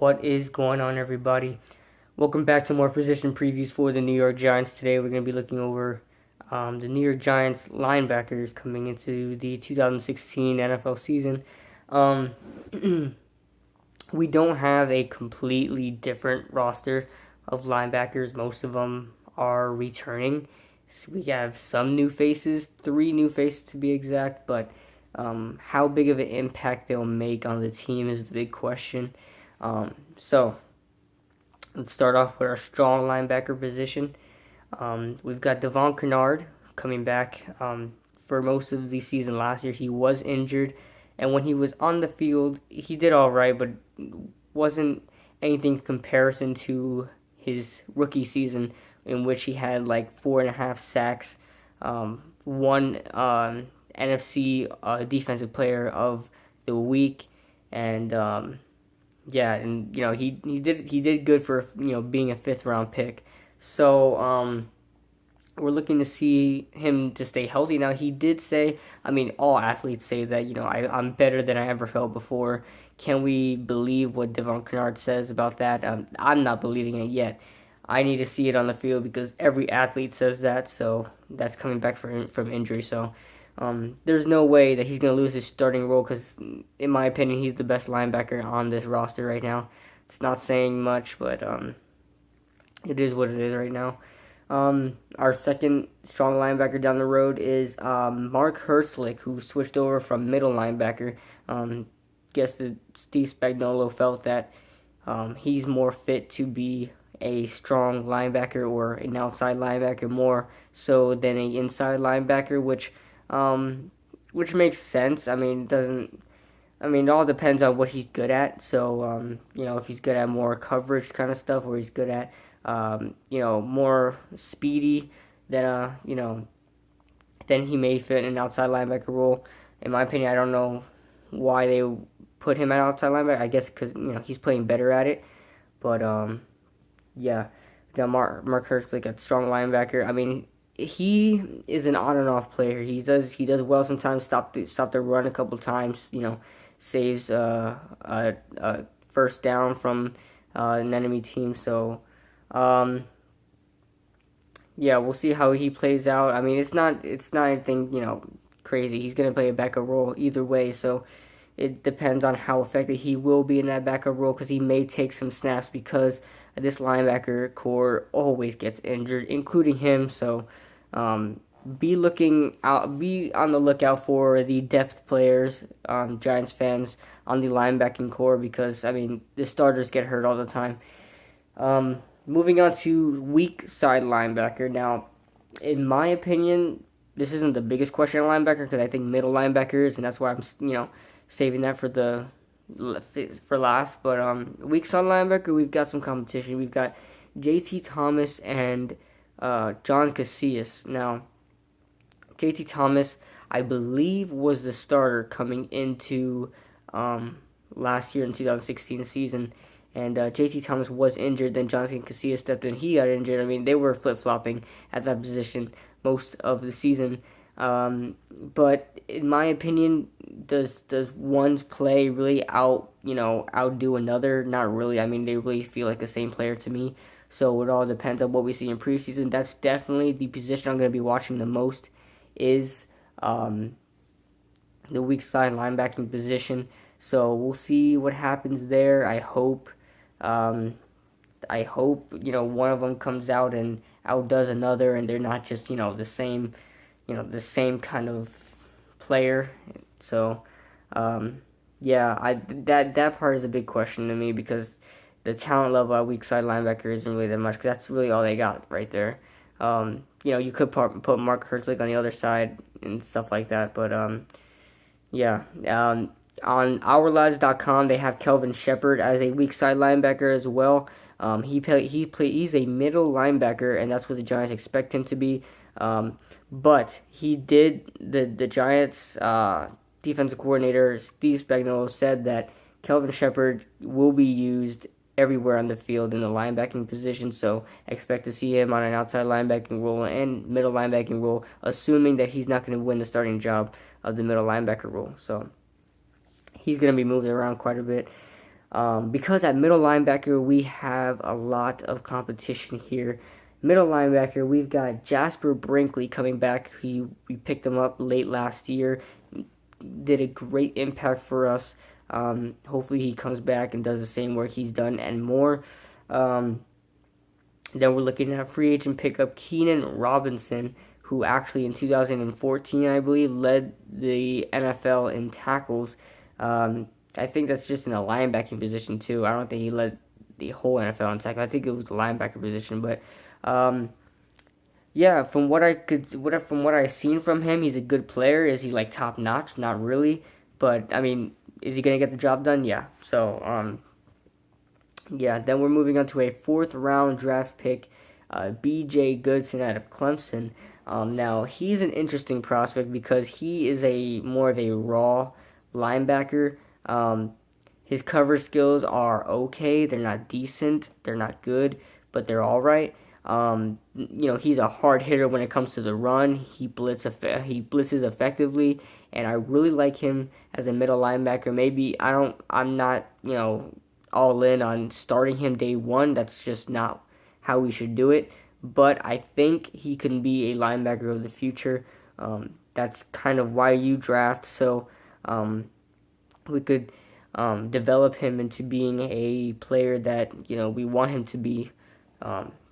What is going on, everybody? Welcome back to more position previews for the New York Giants. Today, we're going to be looking over the New York Giants linebackers coming into the 2016 NFL season. Um, we don't have a completely different roster of linebackers. Most of them are returning. So we have some new faces, 3 new faces to be exact, but how big of an impact they'll make on the team is the big question. So let's start off with our strong linebacker position. We've got Devon Kennard coming back. For most of the season last year, he was injured, and when he was on the field, he did all right, but wasn't anything in comparison to his rookie season, in which he had like 4.5 sacks, one NFC Defensive Player of the Week, and yeah, and he did good for being a 5th round pick. So we're looking to see him to stay healthy. Now he did say, I mean, all athletes say that I'm better than I ever felt before. Can we believe what Devon Kennard says about that? I'm not believing it yet. I need to see it on the field because every athlete says that. So that's coming back from injury. So there's no way that he's going to lose his starting role because, in my opinion, he's the best linebacker on this roster right now. It's not saying much, but it is what it is right now. Our second strong linebacker down the road is Mark Herzlich, who switched over from middle linebacker. Guess that Steve Spagnuolo felt that he's more fit to be a strong linebacker or an outside linebacker more so than an inside linebacker, which makes sense. I mean, it all depends on what he's good at. So, if he's good at more coverage kind of stuff, or he's good at, more speedy, then, then he may fit in an outside linebacker role. In my opinion, I don't know why they put him at outside linebacker. I guess because, he's playing better at it. But, yeah, got Mark Herzlich at strong linebacker. I mean, he is an on and off player. He does well sometimes. Stop the run a couple times. Saves a first down from an enemy team. So, yeah, we'll see how he plays out. I mean, it's not anything crazy. He's gonna play a backup role either way. So it depends on how effective he will be in that backup role because he may take some snaps because this linebacker core always gets injured, including him. So be on the lookout for the depth players, Giants fans, on the linebacking core because, I mean, the starters get hurt all the time. Moving on to weak side linebacker. Now, in my opinion, this isn't the biggest question at linebacker because I think middle linebackers, and that's why I'm saving that for last. But weak side linebacker, we've got some competition. We've got J.T. Thomas and Jon Casillas. Now, J.T. Thomas, I believe, was the starter coming into last year in 2016 season. And J.T. Thomas was injured. Then Jonathan Casillas stepped in. He got injured. I mean, they were flip-flopping at that position most of the season. But in my opinion, does one's play really outdo another? Not really. I mean, they really feel like the same player to me. So it all depends on what we see in preseason. That's definitely the position I'm going to be watching the most is the weak side linebacking position. So we'll see what happens there. I hope one of them comes out and outdoes another, and they're not just the same kind of player. So yeah, that part is a big question to me because the talent level at weak side linebacker isn't really that much because that's really all they got right there. You could put Mark Herzlich on the other side and stuff like that, but yeah. On OurLads.com, they have Kelvin Sheppard as a weak side linebacker as well. He's a middle linebacker, and that's what the Giants expect him to be. But the Giants defensive coordinator Steve Spagnuolo said that Kelvin Sheppard will be used everywhere on the field in the linebacking position, so expect to see him on an outside linebacking role and middle linebacking role, assuming that he's not going to win the starting job of the middle linebacker role. So he's going to be moved around quite a bit. because at middle linebacker we have a lot of competition here. Middle linebacker, we've got Jasper Brinkley coming back. We picked him up late last year. Did a great impact for us. Hopefully he comes back and does the same work he's done and more. Then we're looking at free agent pickup Keenan Robinson, who actually in 2014, I believe, led the NFL in tackles. I think that's just in a linebacking position too. I don't think he led the whole NFL in tackles. I think it was the linebacker position, but yeah, from what I seen from him, he's a good player. Is he like top notch? Not really, but I mean, is he gonna get the job done? Yeah. So yeah. Then we're moving on to a 4th round draft pick, B.J. Goodson out of Clemson. Now he's an interesting prospect because he is a more of a raw linebacker. His cover skills are okay. They're not decent. They're not good, but they're all right. He's a hard hitter when it comes to the run. He blitzes effectively, and I really like him as a middle linebacker. Maybe I'm not all in on starting him day one. That's just not how we should do it. But I think he can be a linebacker of the future. That's kind of why you draft. So we could develop him into being a player that we want him to be.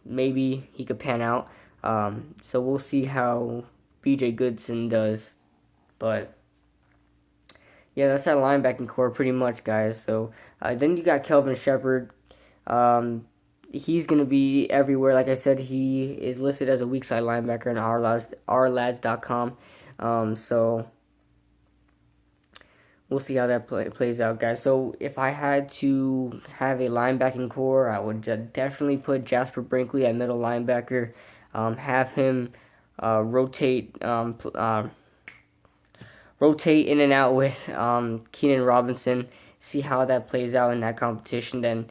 Maybe he could pan out. So we'll see how B.J. Goodson does. But yeah, that's our linebacking core pretty much, guys. So then you got Kelvin Sheppard. He's going to be everywhere. Like I said, he is listed as a weak side linebacker on ourlads.com. So we'll see how that plays out, guys. So if I had to have a linebacking core, I would definitely put Jasper Brinkley at middle linebacker. Have him rotate in and out with Keenan Robinson. See how that plays out in that competition. Then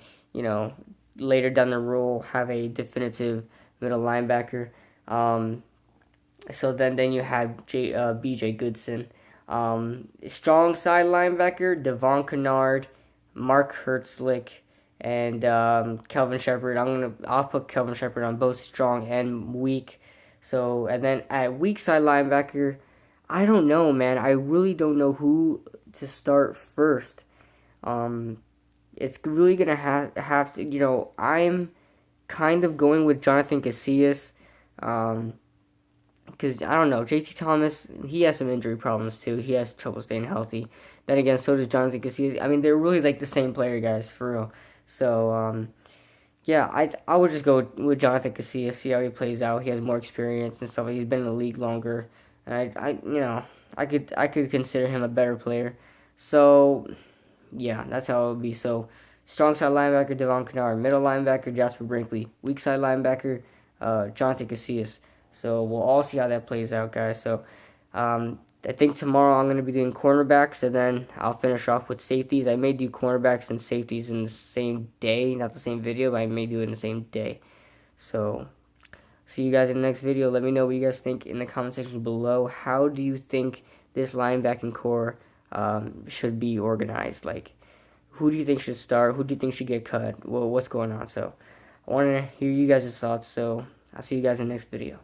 later down the road, have a definitive middle linebacker. So then you have B.J. Goodson. Strong side linebacker, Devon Kennard, Mark Herzlich, and Kelvin Sheppard. I'll put Kelvin Sheppard on both strong and weak. So, and then at weak side linebacker, I don't know, man. I really don't know who to start first. It's really gonna have to. I'm kind of going with Jon Casillas. Because, I don't know, JT Thomas, he has some injury problems too. He has trouble staying healthy. Then again, so does Jon Casillas. I mean, they're really like the same player, guys, for real. So, yeah, I would just go with Jon Casillas, see how he plays out. He has more experience and stuff. He's been in the league longer. And I could consider him a better player. So, yeah, that's how it would be. So, strong side linebacker, Devon Kennard. Middle linebacker, Jasper Brinkley. Weak side linebacker, Jon Casillas. So we'll all see how that plays out, guys. So I think tomorrow I'm going to be doing cornerbacks, and then I'll finish off with safeties. I may do cornerbacks and safeties in the same day, not the same video, but I may do it in the same day. So see you guys in the next video. Let me know what you guys think in the comment section below. How do you think this linebacking core should be organized? Like, who do you think should start? Who do you think should get cut? Well, what's going on? So I want to hear you guys' thoughts. So I'll see you guys in the next video.